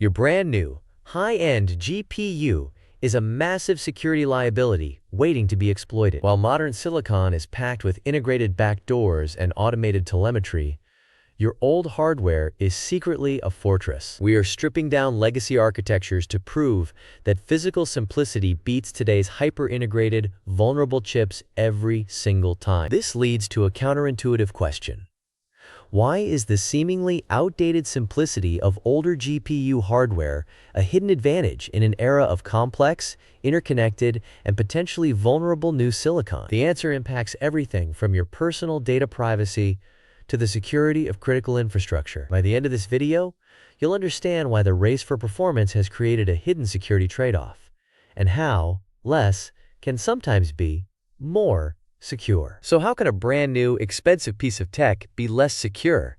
Your brand new, high-end GPU is a massive security liability waiting to be exploited. While modern silicon is packed with integrated backdoors and automated telemetry, your old hardware is secretly a fortress. We are stripping down legacy architectures to prove that physical simplicity beats today's hyper-integrated, vulnerable chips every single time. This leads to a counterintuitive question. Why is the seemingly outdated simplicity of older GPU hardware a hidden advantage in an era of complex, interconnected, and potentially vulnerable new silicon? The answer impacts everything from your personal data privacy to the security of critical infrastructure. By the end of this video, you'll understand why the race for performance has created a hidden security trade-off, and how less can sometimes be more secure. So how can a brand new, expensive piece of tech be less secure?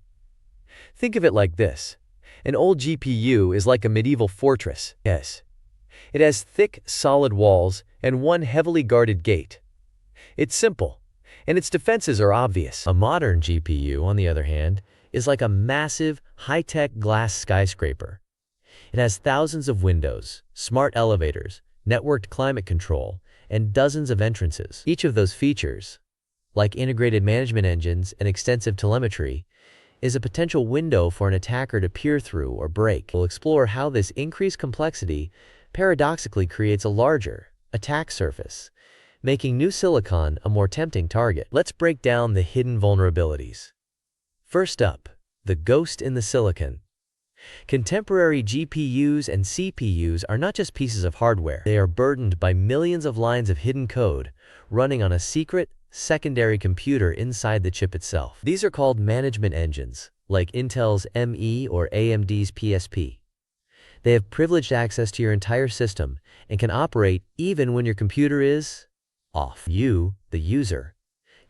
Think of it like this. An old GPU is like a medieval fortress. Yes. It has thick, solid walls and one heavily guarded gate. It's simple, and its defenses are obvious. A modern GPU, on the other hand, is like a massive, high-tech glass skyscraper. It has thousands of windows, smart elevators, networked climate control, and dozens of entrances. Each of those features, like integrated management engines and extensive telemetry, is a potential window for an attacker to peer through or break. We'll explore how this increased complexity paradoxically creates a larger attack surface, making new silicon a more tempting target. Let's break down the hidden vulnerabilities. First up, the ghost in the silicon. Contemporary GPUs and CPUs are not just pieces of hardware. They are burdened by millions of lines of hidden code running on a secret, secondary computer inside the chip itself. These are called management engines, like Intel's ME or AMD's PSP. They have privileged access to your entire system and can operate even when your computer is off. You, the user,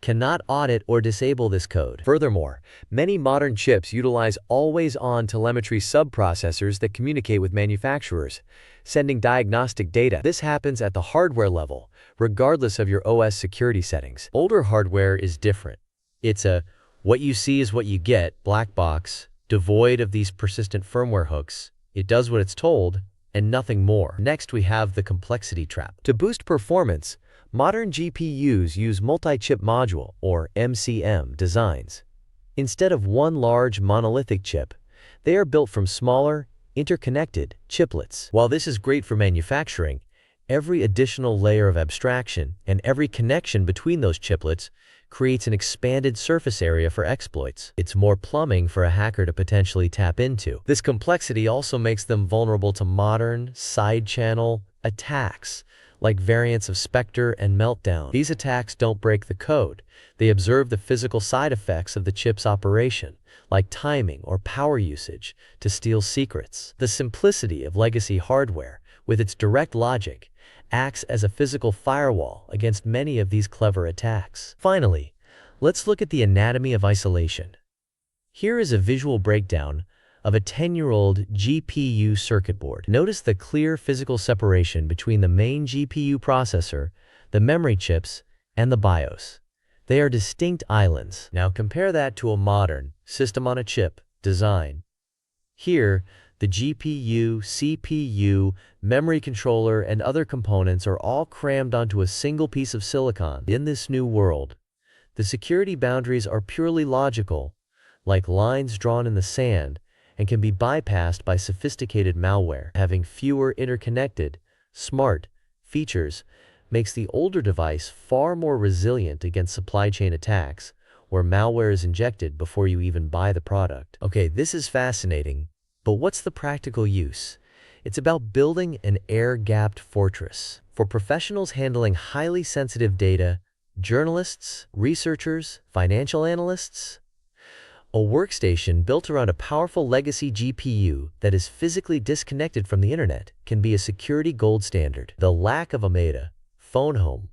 cannot audit or disable this code. Furthermore, many modern chips utilize always-on telemetry subprocessors that communicate with manufacturers, sending diagnostic data. This happens at the hardware level, regardless of your OS security settings. Older hardware is different. It's a what you see is what you get black box, devoid of these persistent firmware hooks. It does what it's told, and nothing more. Next, we have the complexity trap. To boost performance, modern GPUs use multi-chip module, or MCM, designs. Instead of one large monolithic chip, they are built from smaller, interconnected chiplets. While this is great for manufacturing, every additional layer of abstraction and every connection between those chiplets creates an expanded surface area for exploits. It's more plumbing for a hacker to potentially tap into. This complexity also makes them vulnerable to modern, side-channel attacks, like variants of Spectre and Meltdown. These attacks don't break the code. They observe the physical side effects of the chip's operation, like timing or power usage, to steal secrets. The simplicity of legacy hardware, with its direct logic, acts as a physical firewall against many of these clever attacks. Finally, let's look at the anatomy of isolation. Here is a visual breakdown of a 10-year-old GPU circuit board. Notice the clear physical separation between the main GPU processor, the memory chips, and the BIOS. They are distinct islands. Now compare that to a modern system-on-a-chip design. Here, the GPU, CPU, memory controller, and other components are all crammed onto a single piece of silicon. In this new world, the security boundaries are purely logical, like lines drawn in the sand, and can be bypassed by sophisticated malware. Having fewer interconnected, smart features makes the older device far more resilient against supply chain attacks, where malware is injected before you even buy the product. Okay, this is fascinating, but what's the practical use? It's about building an air-gapped fortress. For professionals handling highly sensitive data, journalists, researchers, financial analysts, a workstation built around a powerful legacy GPU that is physically disconnected from the internet can be a security gold standard. The lack of AMD phone home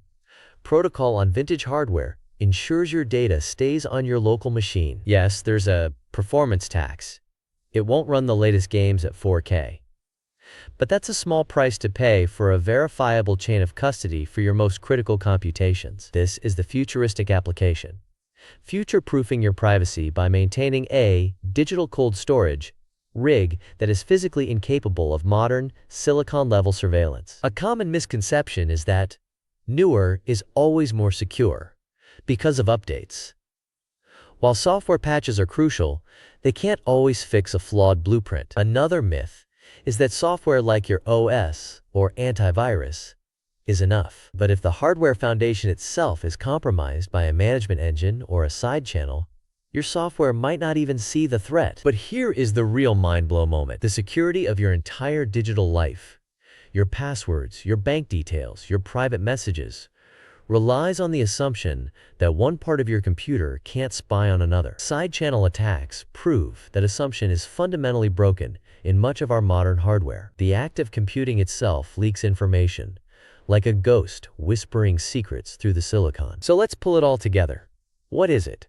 protocol on vintage hardware ensures your data stays on your local machine. Yes, there's a performance tax. It won't run the latest games at 4K. But that's a small price to pay for a verifiable chain of custody for your most critical computations. This is the futuristic application. Future-proofing your privacy by maintaining a digital cold storage rig that is physically incapable of modern, silicon-level surveillance. A common misconception is that newer is always more secure because of updates. While software patches are crucial, they can't always fix a flawed blueprint. Another myth is that software like your OS or antivirus is enough. But if the hardware foundation itself is compromised by a management engine or a side channel, your software might not even see the threat. But here is the real mind-blow moment. The security of your entire digital life, your passwords, your bank details, your private messages, relies on the assumption that one part of your computer can't spy on another. Side-channel attacks prove that assumption is fundamentally broken in much of our modern hardware. The act of computing itself leaks information, like a ghost whispering secrets through the silicon. So let's pull it all together. What is it?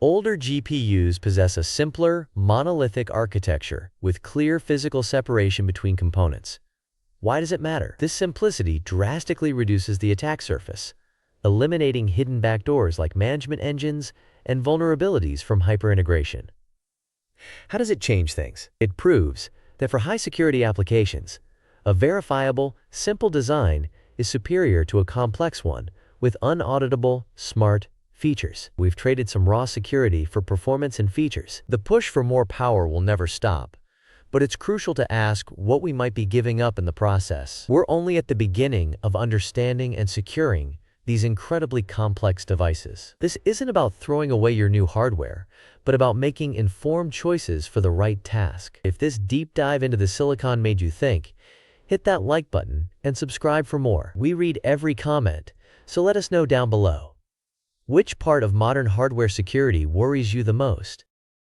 Older GPUs possess a simpler, monolithic architecture with clear physical separation between components. Why does it matter? This simplicity drastically reduces the attack surface, eliminating hidden backdoors like management engines and vulnerabilities from hyperintegration. How does it change things? It proves that for high-security applications, a verifiable, simple design is superior to a complex one with un-auditable, smart features. We've traded some raw security for performance and features. The push for more power will never stop, but it's crucial to ask what we might be giving up in the process. We're only at the beginning of understanding and securing these incredibly complex devices. This isn't about throwing away your new hardware, but about making informed choices for the right task. If this deep dive into the silicon made you think, hit that like button and subscribe for more. We read every comment, so let us know down below. Which part of modern hardware security worries you the most?